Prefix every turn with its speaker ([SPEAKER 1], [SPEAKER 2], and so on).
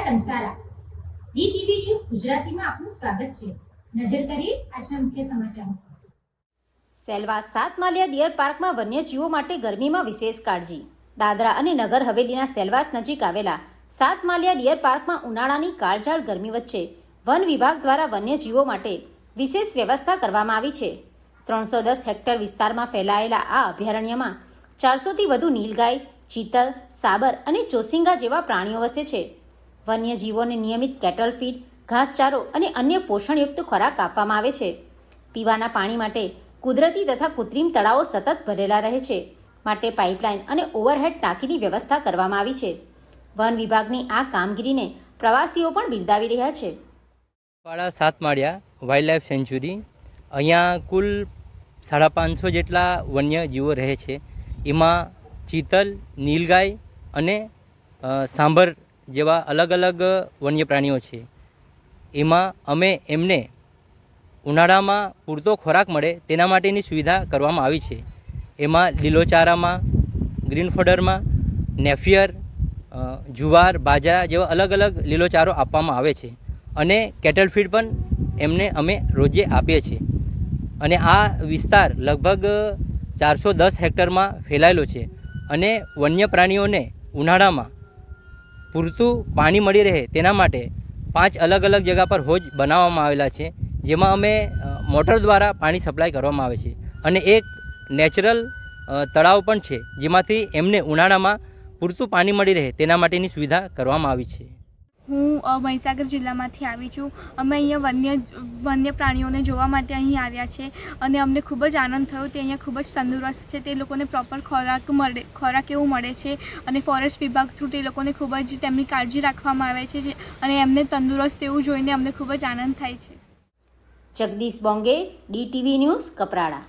[SPEAKER 1] Kansara DTV news ગુજરાતીમાં આપનું સ્વાગત છે। નજર કરીએ આજના મુખ્ય સમાચારો।
[SPEAKER 2] સેલવાસ સાતમાલિયા ડિયર પાર્કમાં વન્યજીવો માટે ગરમીમાં વિશેષ કાળજી। દાદરા અને નગર હવેલીના સેલવાસ નજીક આવેલા સાતમાલિયા ડિયર પાર્કમાં ઉનાળાની કાળઝાળ ગરમી વચ્ચે વન વિભાગ દ્વારા વન્યજીવો માટે વિશેષ વ્યવસ્થા કરવામાં આવી છે। 310 હેક્ટર વિસ્તારમાં ફેલાયેલા આ અભયારણ્યમાં 400થી વધુ નીલગાય, ચીતલ, સાબર અને ચોસિંગા જેવા પ્રાણીઓ વસે છે। વન્યજીવોને નિયમિત કેટલ ફીડ, ઘાસચારો અને અન્ય પોષણયુક્ત ખોરાક આપવામાં આવે છે। પીવાના પાણી માટે કુદરતી તથા કૃત્રિમ તળાવો સતત ભરેલા રહે છે, માટે પાઇપલાઇન અને ઓવરહેડ ટાંકીની વ્યવસ્થા કરવામાં આવી છે। વન વિભાગની આ કામગીરીને પ્રવાસીઓ પણ બિરદાવી રહ્યા છે।
[SPEAKER 3] વાળા સાતમાળિયા વાઇલ્ડલાઇફ સેન્ચ્યુરી, અહીંયા કુલ 550 જેટલા વન્યજીવો રહે છે। એમાં ચીતલ, નીલગાય અને સાંભર જેવા અલગ અલગ વન્ય પ્રાણીઓ છે। એમાં અમે એમને ઉનાળામાં પૂરતો ખોરાક મળે તેના માટેની સુવિધા કરવામાં આવી છે। એમાં લીલોચારામાં, ગ્રીન ફોડરમાં, નેફિયર, જુવાર, બાજરા જેવા અલગ અલગ લીલોચારો આપવામાં આવે છે અને કેટલ ફીડ પણ એમને અમે રોજે આપીએ છીએ। અને આ વિસ્તાર લગભગ 410 હેક્ટરમાં ફેલાયેલો છે અને વન્ય પ્રાણીઓને ઉનાળામાં પૂરતું પાણી મળી રહે તેના માટે 5 અલગ અલગ જગ્યા પર હોજ બનાવવામાં આવેલા છે, જેમાં અમે મોટર દ્વારા પાણી સપ્લાય કરવામાં આવે છે અને એક નેચરલ તળાવ પણ છે, જેમાંથી એમને ઉનાળામાં પૂરતું પાણી મળી રહે તેના માટેની સુવિધા કરવામાં આવી છે।
[SPEAKER 4] હું મહીસાગર જિલ્લામાંથી આવી છું। અમે અહીંયા વન્ય પ્રાણીઓને જોવા માટે અહીં આવ્યા છે અને અમને ખૂબ જ આનંદ થયો। તે અહીંયા ખૂબ જ તંદુરસ્ત છે, તે લોકોને પ્રોપર ખોરાક એવું મળે છે અને ફોરેસ્ટ વિભાગ થ્રુ તે લોકોને ખૂબ જ તેમની કાળજી રાખવામાં આવે છે અને એમને તંદુરસ્ત એવું જોઈને અમને ખૂબ જ આનંદ થાય છે।
[SPEAKER 2] Jagdish Bonge, DTV news, Kaprada.